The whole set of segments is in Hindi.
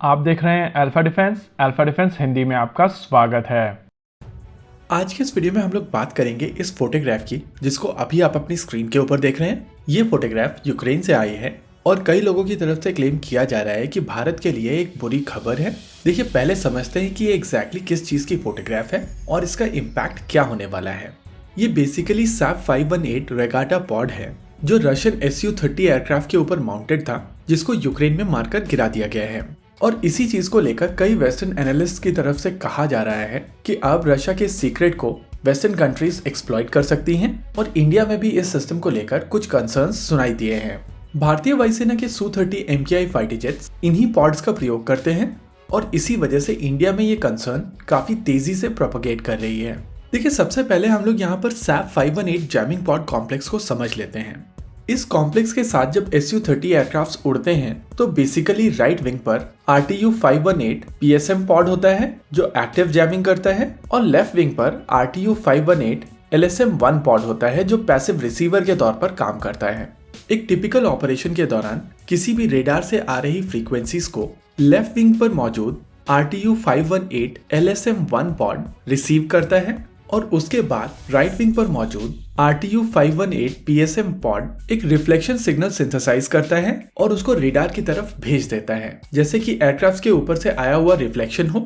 आप देख रहे हैं अल्फा डिफेंस हिंदी में आपका स्वागत है। आज के इस वीडियो में हम लोग बात करेंगे इस फोटोग्राफ की जिसको अभी आप अपनी स्क्रीन के ऊपर देख रहे हैं। ये फोटोग्राफ यूक्रेन से आई है और कई लोगों की तरफ से क्लेम किया जा रहा है कि भारत के लिए एक बुरी खबर है। देखिए, पहले समझते हैं कि ये एग्जैक्टली किस चीज की फोटोग्राफ है और इसका इम्पैक्ट क्या होने वाला है। ये बेसिकली सैप 518 रेगाटा पॉड है जो रशियन Su-30 एयरक्राफ्ट के ऊपर माउंटेड था, जिसको यूक्रेन में मारकर गिरा दिया गया है। और इसी चीज को लेकर कई वेस्टर्न एनालिस्ट की तरफ से कहा जा रहा है कि अब रशिया के सीक्रेट को वेस्टर्न कंट्रीज एक्सप्लॉइट कर सकती हैं और इंडिया में भी इस सिस्टम को लेकर कुछ कंसर्न्स सुनाई दिए हैं। भारतीय वायुसेना के Su-30 MKI फाइटर जेट्स इन्हीं पॉड्स का प्रयोग करते हैं और इसी वजह से इंडिया में ये कंसर्न काफी तेजी से प्रोपोगेट कर रही है। देखिए, सबसे पहले हम लोग यहाँ पर सैप 518 जैमिंग पॉड कॉम्प्लेक्स को समझ लेते हैं। इस कॉम्प्लेक्स के साथ जब Su-30 एयरक्राफ्ट उड़ते हैं तो बेसिकली राइट विंग पर RTU-518 PSM पॉड होता है जो एक्टिव जैमिंग करता है और लेफ्ट विंग पर RTU-518 LSM-1 पॉड होता है जो पैसिव रिसीवर के तौर पर काम करता है। एक टिपिकल ऑपरेशन के दौरान किसी भी रेडार से आ रही फ्रीक्वेंसीज को लेफ्ट विंग पर मौजूद RTU-518 LSM-1 पॉड रिसीव करता है और उसके बाद राइट विंग पर मौजूद RTU-518 PSM पॉड एक रिफ्लेक्शन सिग्नल सिंथेसाइज करता है और उसको रेडार की तरफ भेज देता है, जैसे कि एयरक्राफ्ट के ऊपर से आया हुआ रिफ्लेक्शन हो।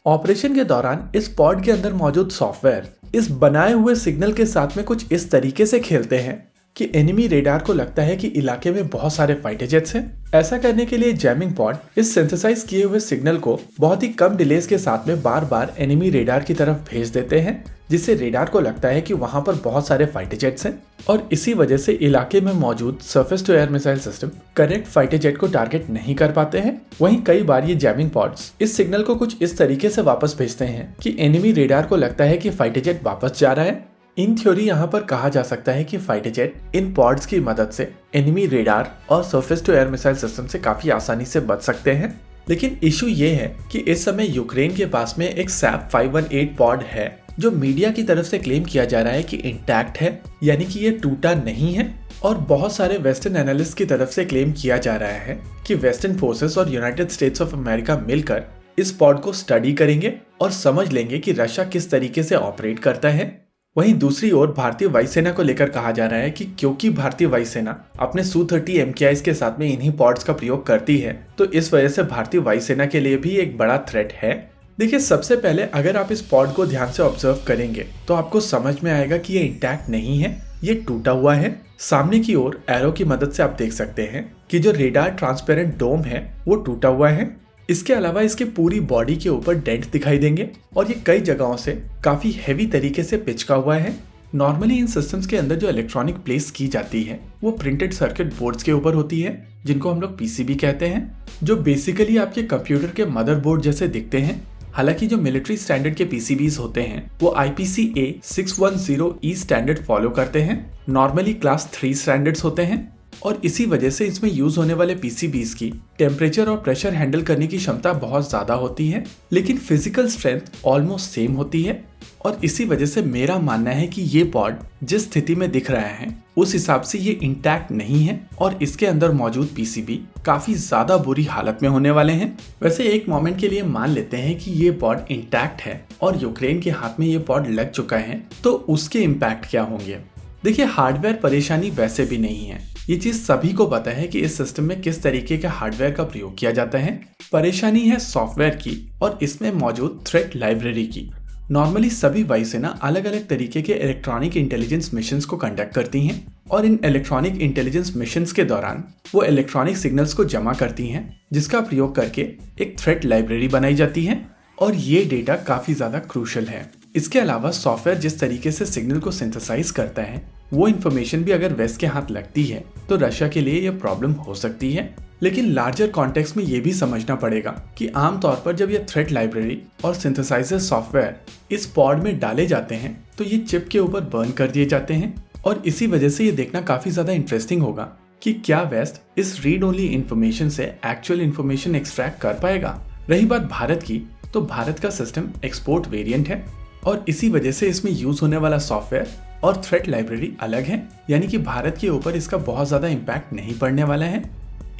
ऑपरेशन के दौरान इस पॉड के अंदर मौजूद सॉफ्टवेयर इस बनाए हुए सिग्नल के साथ में कुछ इस तरीके से खेलते हैं कि एनिमी रेडार को लगता है कि इलाके में बहुत सारे फाइटर जेट्स हैं। ऐसा करने के लिए जैमिंग पॉड इस सिंथेसाइज किए हुए सिग्नल को बहुत ही कम डिलेस के साथ में बार बार एनिमी रेडार की तरफ भेज देते हैं, जिससे रेडार को लगता है कि वहां पर बहुत सारे फाइटर जेट्स हैं और इसी वजह से इलाके में मौजूद surface to air missile system correct fighter jet को टारगेट नहीं कर पाते हैं। वहीं कई बार ये जैमिंग पॉड्स इस सिग्नल को कुछ इस तरीके से वापस भेजते हैं कि एनिमी रेडार को लगता है कि फाइटर जेट वापस जा रहा है। इन थ्योरी यहाँ पर कहा जा सकता है कि फाइटर जेट इन पॉड्स की मदद से एनिमी रेडार और surface to air missile system से काफी आसानी से बच सकते हैं। लेकिन इशू ये है कि इस समय यूक्रेन के पास में एक सैप 518 पॉड है जो मीडिया की तरफ से क्लेम किया जा रहा है कि इंटैक्ट है, यानी कि ये टूटा नहीं है। और बहुत सारे वेस्टर्न एनालिस्ट की तरफ से क्लेम किया जा रहा है कि वेस्टर्न फोर्सेस और यूनाइटेड स्टेट्स ऑफ अमेरिका मिलकर इस पॉड को स्टडी करेंगे और समझ लेंगे कि रशिया किस तरीके से ऑपरेट करता है। वहीं दूसरी ओर भारतीय वायुसेना को लेकर कहा जा रहा है कि क्योंकि भारतीय वायुसेना अपने Su-30 MKIs के साथ में इन्हीं पॉड्स का प्रयोग करती है, तो इस वजह से भारतीय वायुसेना के लिए भी एक बड़ा थ्रेट है। देखिए, सबसे पहले अगर आप इस पॉड को ध्यान से ऑब्जर्व करेंगे तो आपको समझ में आएगा कि ये इंटैक्ट नहीं है, ये टूटा हुआ है। सामने की ओर एरो की मदद से आप देख सकते हैं कि जो रेडार ट्रांसपेरेंट डोम है वो टूटा हुआ है। इसके अलावा इसके पूरी बॉडी के ऊपर डेंट दिखाई देंगे और ये कई जगहों से काफी हैवी तरीके से पिचका हुआ है। नॉर्मली इन सिस्टम्स के अंदर जो इलेक्ट्रॉनिक प्लेस की जाती है वो प्रिंटेड सर्किट बोर्ड्स के ऊपर होती है, जिनको हम लोग पीसीबी कहते हैं, जो बेसिकली आपके कंप्यूटर के मदरबोर्ड जैसे दिखते हैं। हालांकि जो मिलिट्री स्टैंडर्ड के पीसीबीज होते हैं वो IPC A610E स्टैंडर्ड फॉलो करते हैं। नॉर्मली क्लास 3 स्टैंडर्ड्स होते हैं और इसी वजह से इसमें यूज होने वाले पीसीबीज की टेम्परेचर और प्रेशर हैंडल करने की क्षमता बहुत ज्यादा होती है, लेकिन फिजिकल स्ट्रेंथ ऑलमोस्ट सेम होती है। और इसी वजह से मेरा मानना है कि ये पॉड जिस स्थिति में दिख रहा है उस हिसाब से ये इंटैक्ट नहीं है और इसके अंदर मौजूद पीसीबी काफी ज्यादा बुरी हालत में होने वाले हैं। वैसे एक मोमेंट के लिए मान लेते हैं कि ये पॉड इंटैक्ट है और यूक्रेन के हाथ में ये पॉड लग चुका है, तो उसके इम्पैक्ट क्या होंगे। देखिए, हार्डवेयर परेशानी वैसे भी नहीं है, ये चीज सभी को पता है कि इस सिस्टम में किस तरीके के हार्डवेयर का प्रयोग किया जाता है। परेशानी है सॉफ्टवेयर की और इसमें मौजूद थ्रेट लाइब्रेरी की। नॉर्मली सभी वायुसेना अलग अलग तरीके के इलेक्ट्रॉनिक इंटेलिजेंस मिशंस को कंडक्ट करती हैं और इन इलेक्ट्रॉनिक इंटेलिजेंस मिशंस के दौरान वो इलेक्ट्रॉनिक सिग्नल्स को जमा करती हैं, जिसका प्रयोग करके एक थ्रेट लाइब्रेरी बनाई जाती है और ये डेटा काफी ज्यादा क्रूशल है। इसके अलावा सॉफ्टवेयर जिस तरीके से सिग्नल को सिंथेसाइज करता है वो इन्फॉर्मेशन भी अगर वेस्ट के हाथ लगती है तो रशिया के लिए यह प्रॉब्लम हो सकती है। लेकिन लार्जर कॉन्टेक्स्ट में ये भी समझना पड़ेगा कि आमतौर पर जब ये थ्रेट लाइब्रेरी और सिंथेसाइजर सॉफ्टवेयर इस पॉड में डाले जाते हैं तो ये चिप के ऊपर बर्न कर दिए जाते हैं और इसी वजह से ये देखना काफी ज्यादा इंटरेस्टिंग होगा कि क्या वेस्ट इस रीड ओनली इन्फॉर्मेशन से एक्चुअल इन्फॉर्मेशन एक्सट्रैक्ट कर पाएगा। रही बात भारत की, तो भारत का सिस्टम एक्सपोर्ट वेरिएंट है और इसी वजह से इसमें यूज होने वाला सॉफ्टवेयर और थ्रेट लाइब्रेरी अलग है, यानी कि भारत के ऊपर इसका बहुत ज्यादा इम्पैक्ट नहीं पड़ने वाला है।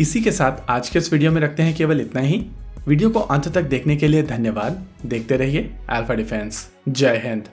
इसी के साथ आज के इस वीडियो में रखते हैं केवल इतना ही। वीडियो को अंत तक देखने के लिए धन्यवाद। देखते रहिए अल्फा डिफेंस। जय हिंद।